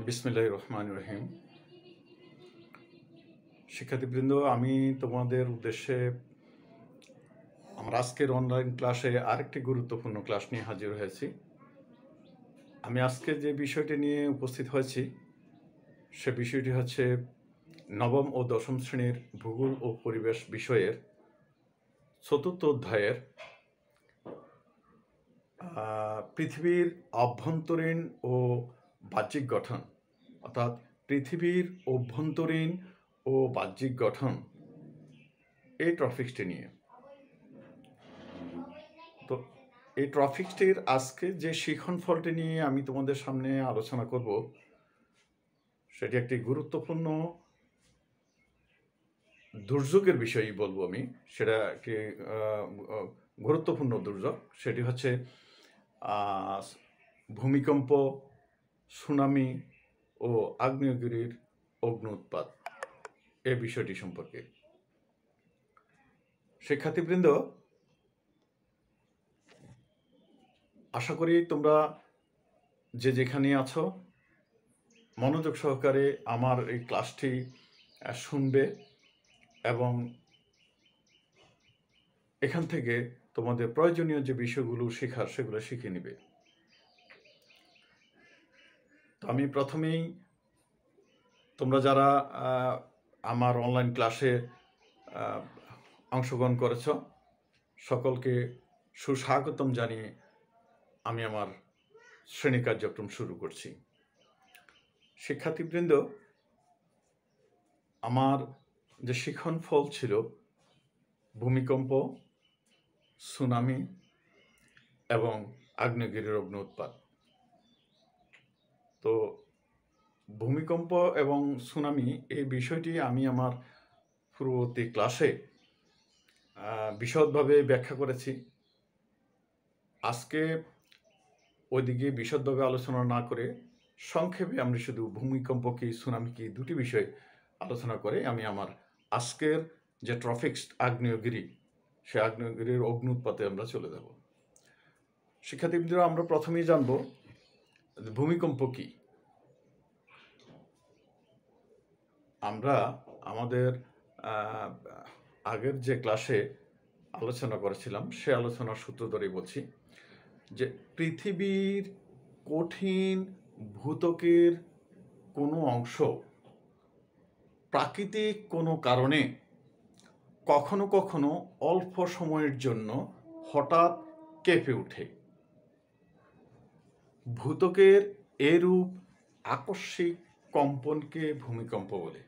বিসমিল্লাহির রহমানির রহিম। শিক্ষার্থীবৃন্দ, আমি তোমাদের উদ্দেশ্যে আমার আজকের অনলাইন ক্লাসে আরেকটি গুরুত্বপূর্ণ ক্লাস নিয়ে হাজির হয়েছি। আমি আজকে যে বিষয়টি নিয়ে উপস্থিত হয়েছি সে বিষয়টি হচ্ছে নবম ও দশম শ্রেণীর ভূগোল ও পরিবেশ বিষয়ের চতুর্থ অধ্যায়ের পৃথিবীর অভ্যন্তরীণ ও বাহ্যিক গঠন, অর্থাৎ পৃথিবীর অভ্যন্তরীণ ও বাহ্যিক গঠন, এই টপিকসটি নিয়ে। তো এই টপিকসটির আজকে যে শিখন ফলটি নিয়ে আমি তোমাদের সামনে আলোচনা করব, সেটি একটি গুরুত্বপূর্ণ দুর্যোগের বিষয়ই বলবো আমি। সেটা একটি গুরুত্বপূর্ণ দুর্যোগ, সেটি হচ্ছে ভূমিকম্প, সুনামি ও আগ্নেয়গিরির অগ্নি উৎপাত, এই বিষয়টি সম্পর্কে। শিক্ষার্থীবৃন্দ, আশা করি তোমরা যে যেখানে আছো মনোযোগ সহকারে আমার এই ক্লাসটি শুনবে এবং এখান থেকে তোমাদের প্রয়োজনীয় যে বিষয়গুলো শেখার সেগুলো শিখে নিবে। তো আমি প্রথমেই তোমরা যারা আমার অনলাইন ক্লাসে অংশগ্রহণ করেছ সকলকে সুস্বাগতম জানিয়ে আমি আমার শ্রেণী কার্যক্রম শুরু করছি। শিক্ষার্থীবৃন্দ, আমার যে শিখন ফল ছিল ভূমিকম্প, সুনামি এবং আগ্নেয়গিরির অগ্নি উৎপাত। তো ভূমিকম্প এবং সুনামি এই বিষয়টি আমি আমার পূর্ববর্তী ক্লাসে বিশদভাবে ব্যাখ্যা করেছি। আজকে ওইদিকে বিশদভাবে আলোচনা না করে সংক্ষেপে আমরা শুধু ভূমিকম্প কি সুনামি কি দুটি বিষয় আলোচনা করে আমি আমার আজকের যে টপিকস আগ্নেয়গিরি, সে আগ্নেয়গিরির অগ্নি উৎপাতে আমরা চলে যাব। শিক্ষার্থীবৃন্দরা, আমরা প্রথমেই জানব ভূমিকম্প কি। আমরা আমাদের আগের যে ক্লাসে আলোচনা করেছিলাম সে আলোচনার সূত্র ধরেই বলছি যে পৃথিবীর কঠিন ভূত্বকের কোনো অংশ প্রাকৃতিক কোনো কারণে কখনো কখনো অল্প সময়ের জন্য হঠাৎ কেঁপে ওঠে। ভূত্বকের এরূপ আকস্মিক কম্পনকে ভূমিকম্প বলে।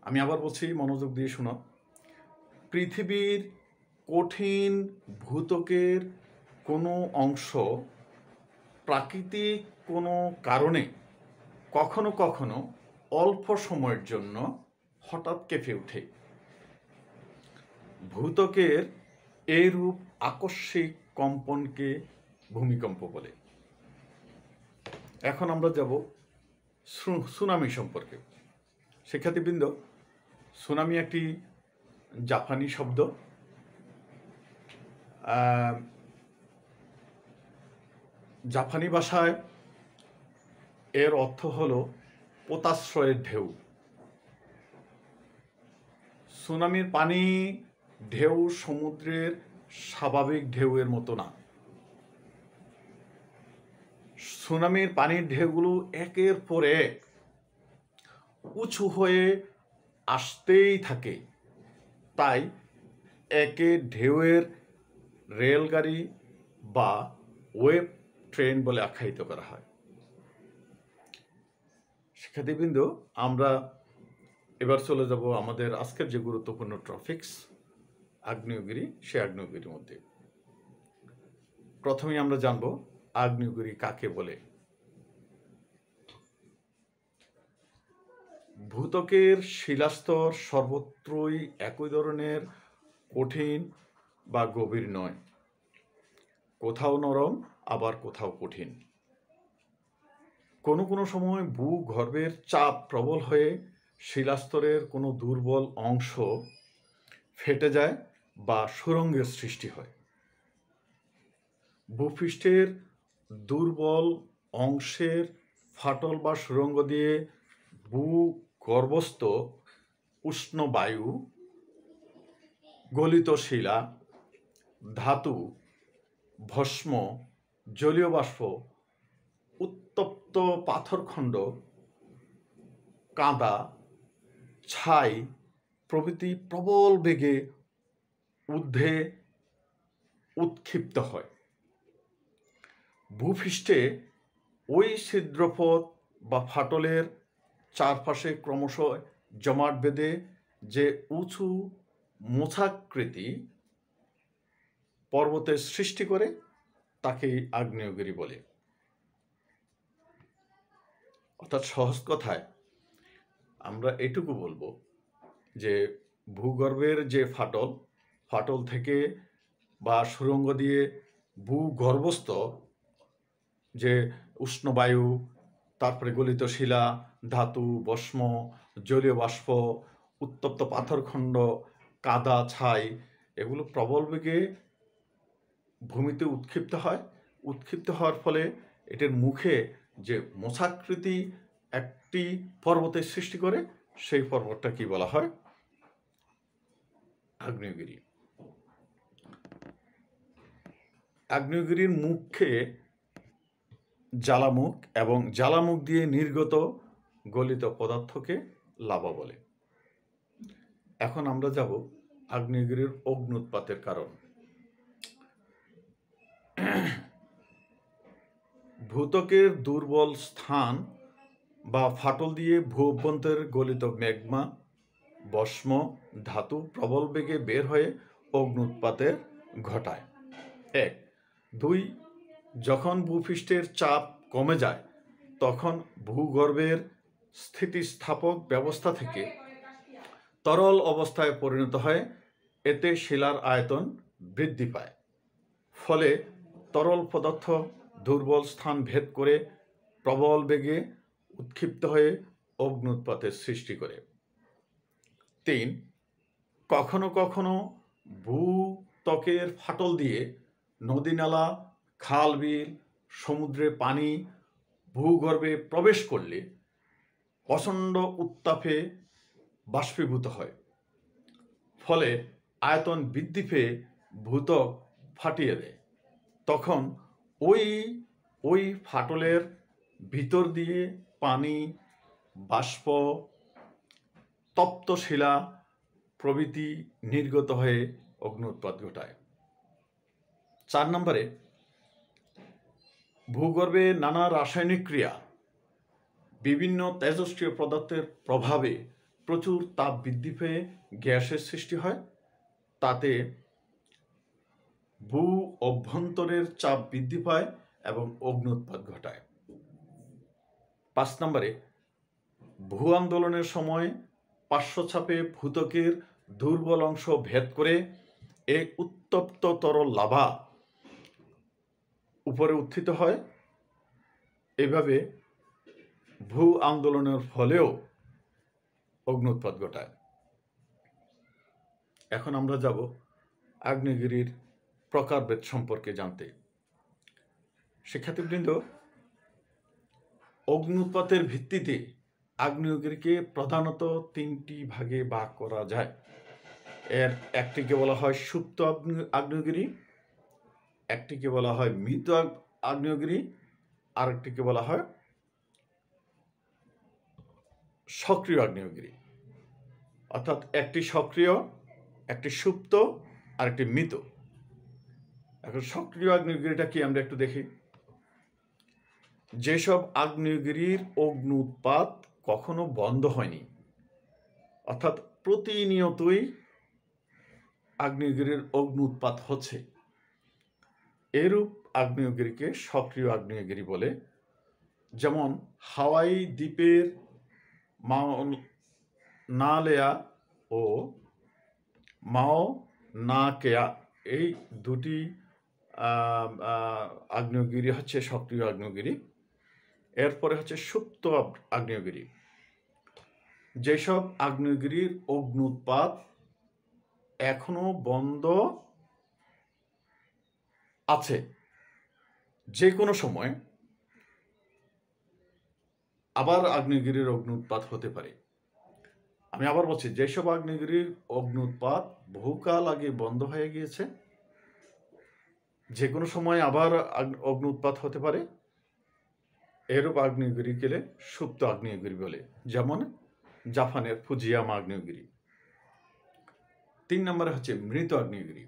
আমি আবার বলছি, মনোযোগ দিয়ে শোনো। পৃথিবীর কঠিন ভূত্বকের কোনো অংশ প্রাকৃতিক কোনো কারণে কখনো কখনো অল্প সময়ের জন্য হঠাৎ কেঁপে ওঠে। ভূত্বকের এইরূপ আকস্মিক কম্পনকে ভূমিকম্প বলে। এখন আমরা যাব সুনামি সম্পর্কে। শিক্ষার্থীবৃন্দ, সুনামি একটি জাপানি শব্দ। জাপানি ভাষায় এর অর্থ হলো পোতাশ্রয়ের ঢেউ। সুনামির পানি ঢেউ সমুদ্রের স্বাভাবিক ঢেউয়ের মতো না। সুনামির পানির ঢেউগুলো একের পর এক উঁচু হয়ে আসতেই থাকে, তাই একে ঢেউয়ের রেলগাড়ি বা ওয়েভ ট্রেন বলে আখ্যায়িত করা হয়। শিক্ষার্থীবৃন্দ, আমরা এবার চলে যাব আমাদের আজকের যে গুরুত্বপূর্ণ টপিকস আগ্নেয়গিরি, সে আগ্নেয়গিরির মধ্যে। প্রথমেই আমরা জানব আগ্নেয়গিরি কাকে বলে। ভূত্বকের শিলাস্তর সর্বত্রই একই ধরনের কঠিন বা গভীর নয়, কোথাও নরম আবার কোথাও কঠিন। কোনো কোনো সময় ভূগর্ভের চাপ প্রবল হয়ে শিলাস্তরের কোনো দুর্বল অংশ ফেটে যায় বা সুড়ঙ্গের সৃষ্টি হয়। ভূপৃষ্ঠের দুর্বল অংশের ফাটল বা সুড়ঙ্গ দিয়ে ভূগর্ভস্থ উষ্ণ বায়ু, গলিত শিলা, ধাতু, ভস্ম, জলীয় বাষ্প, উত্তপ্ত পাথরখণ্ড, কাদা, ছাই প্রভৃতি প্রবল বেগে ঊর্ধ্বে উৎক্ষিপ্ত হয়। ভূপৃষ্ঠে ওই ছিদ্রপথ বা ফাটলের চারপাশে ক্রমশ জমাট বেঁধে যে উঁচু মোছাকৃতি পর্বতের সৃষ্টি করে তাকেই আগ্নেয়গিরি বলে। অর্থাৎ সহজ কথায় আমরা এটুকু বলবো যে ভূগর্ভের যে ফাটল থেকে বা সুড়ঙ্গ দিয়ে ভূগর্ভস্থ যে উষ্ণবায়ু, তারপরে গলিত শিলা, ধাতু, ভস্ম, জলীয় বাষ্প, উত্তপ্ত পাথরখণ্ড, কাদা, ছাই এগুলো প্রবল বেগে ভূমিতে উৎক্ষিপ্ত হয়। উৎক্ষিপ্ত হওয়ার ফলে এটির মুখে যে মোছাকৃতি একটি পর্বতের সৃষ্টি করে, সেই পর্বতটা কি বলা হয়? আগ্নেয়গিরি। আগ্নেয়গিরির মুখে জ্বালামুখ এবং জ্বালামুখ দিয়ে নির্গত গলিত পদার্থকে লাভা বলে। এখন আমরা যাব আগ্নেয়গিরির অগ্ন্যুৎপাতের কারণ। ভূত্বকের দুর্বল স্থান বা ফাটল দিয়ে ভূ অভ্যন্তরের গলিত ম্যাগমা, ভস্ম, ধাতু প্রবল বেগে বের হয়ে অগ্ন্যুৎপাতের ঘটায়। 1, 2, যখন ভূপৃষ্ঠের চাপ কমে যায় তখন ভূগর্ভের স্থিতিস্থাপক ব্যবস্থা থেকে তরল অবস্থায় পরিণত হয়। এতে শিলার আয়তন বৃদ্ধি পায়। ফলে তরল পদার্থ দুর্বল স্থান ভেদ করে প্রবল বেগে উৎক্ষিপ্ত হয়ে অগ্ন্যুৎপাতের সৃষ্টি করে। 3, কখনো কখনো ভূত্বকের ফাটল দিয়ে নদী, নালা, খাল, বিল, সমুদ্রে পানি ভূগর্ভে প্রবেশ করলে প্রচণ্ড উত্তাপে বাষ্পীভূত হয়। ফলে আয়তন বৃদ্ধি পেয়ে ভূত্বক ফাটিয়ে দেয়। তখন ওই ফাটলের ভিতর দিয়ে পানি, বাষ্প, তপ্ত শিলা প্রভৃতি নির্গত হয়ে অগ্ন্যুৎপাত ঘটায়। 4 নম্বরে, ভূগর্ভে নানা রাসায়নিক ক্রিয়া, বিভিন্ন তেজস্ক্রিয় পদার্থের প্রভাবে প্রচুর তাপ বৃদ্ধি পেয়ে গ্যাসের সৃষ্টি হয়। তাতে ভূ অভ্যন্তরের চাপ বৃদ্ধি পায় এবং অগ্ন্যুৎপাত ঘটায়। 5 নম্বরে, ভূ আন্দোলনের সময় পার্শ্বচাপে ভূত্বকের দুর্বল অংশ ভেদ করে এই উত্তপ্ত তরল লাভা উপরে উত্থিত হয়। এভাবে ভূ আন্দোলনের ফলেও অগ্ন্যুৎপাত ঘটায়। এখন আমরা যাব আগ্নেয়গিরির প্রকারভেদ সম্পর্কে জানতে। শিক্ষার্থীবৃন্দ, অগ্ন্যুৎপাতের ভিত্তিতে আগ্নেয়গিরিকে প্রধানত 3টি ভাগে ভাগ করা যায়। এর একটিকে বলা হয় সুপ্ত আগ্নেয়গিরি, একটিকে বলা হয় মৃত আগ্নেয়গিরি, আরেকটিকে বলা হয় সক্রিয় আগ্নেয়গিরি। অর্থাৎ একটি সক্রিয়, একটি সুপ্ত, আর একটি মৃত। এখন সক্রিয় আগ্নেয়গিরিটা কি আমরা একটু দেখি। যেসব আগ্নেয়গিরির অগ্ন্যুৎপাত কখনো বন্ধ হয়নি, অর্থাৎ প্রতিনিয়তই আগ্নেয়গিরির অগ্ন্যুৎপাত হচ্ছে, এরূপ আগ্নেয়গিরিকে সক্রিয় আগ্নেয়গিরি বলে। যেমন হাওয়াই দ্বীপের মাউনালেয়া ও মাউনা কেয়া এই দুটি আগ্নেয়গিরি হচ্ছে সক্রিয় আগ্নেয়গিরি। এরপরে হচ্ছে সুপ্ত আগ্নেয়গিরি। যেসব আগ্নেয়গিরির অগ্ন্যুৎপাত এখনো বন্ধ আছে, যে কোনো সময় আবার আগ্নেয়গিরির অগ্ন্যুৎপাত হতে পারে। আমি আবার বলছি, যেসব আগ্নেয়গিরির অগ্ন্যুৎপাত বহুকাল আগে বন্ধ হয়ে গিয়েছে, যে কোনো সময় আবার অগ্ন্যুৎপাত হতে পারে, এরূপ আগ্নেয়গিরিকে সুপ্ত আগ্নেয়গিরি বলে, যেমন জাপানের ফুজিয়ামা আগ্নেয়গিরি। 3 নম্বরে হচ্ছে মৃত আগ্নেয়গিরি।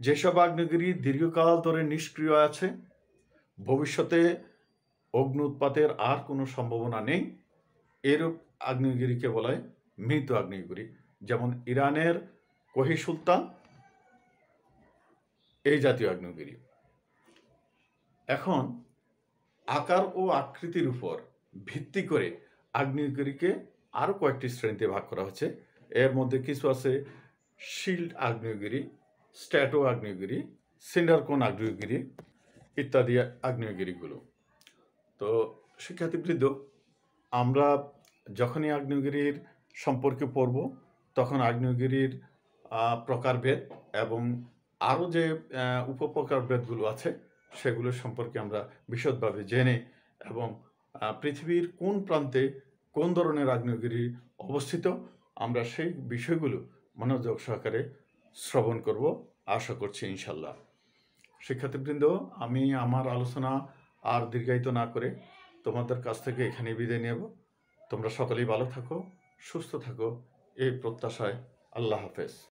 যেসব আগ্নেয়গিরি দীর্ঘকাল ধরে নিষ্ক্রিয় আছে, ভবিষ্যতে অগ্ন্যুৎপাতের আর কোনো সম্ভাবনা নেই, এরূপ আগ্নেয়গিরিকে বলা হয় মৃত আগ্নেয়গিরি, যেমন ইরানের কোহি সুলতান, এই জাতীয় আগ্নেয়গিরি। এখন আকার ও আকৃতির উপর ভিত্তি করে আগ্নেয়গিরিকে আরও কয়েকটি শ্রেণীতে ভাগ করা হচ্ছে। এর মধ্যে কিছু আছে শিল্ড আগ্নেয়গিরি, স্ট্র্যাটো আগ্নেয়গিরি, সিন্ডার কোন আগ্নেয়গিরি ইত্যাদি আগ্নেয়গিরিগুলো। তো শিক্ষার্থীবৃন্দ, আমরা যখনই আগ্নেয়গিরির সম্পর্কে পড়ব, তখন আগ্নেয়গিরির প্রকারভেদ এবং আরও যে উপপ্রকারভেদগুলো আছে সেগুলো সম্পর্কে আমরা বিশদভাবে জেনে এবং পৃথিবীর কোন প্রান্তে কোন ধরনের আগ্নেয়গিরি অবস্থিত, আমরা সেই বিষয়গুলো মনোযোগ সহকারে শ্রবণ করব, আশা করছি ইনশাল্লাহ। শিক্ষার্থীবৃন্দ, আমি আমার আলোচনা আর দীর্ঘায়িত না করে তোমাদের কাছ থেকে এখানে বিদায় নেব। তোমরা সকলেই ভালো থাকো, সুস্থ থাকো, এই প্রত্যাশায়। আল্লাহ হাফেজ।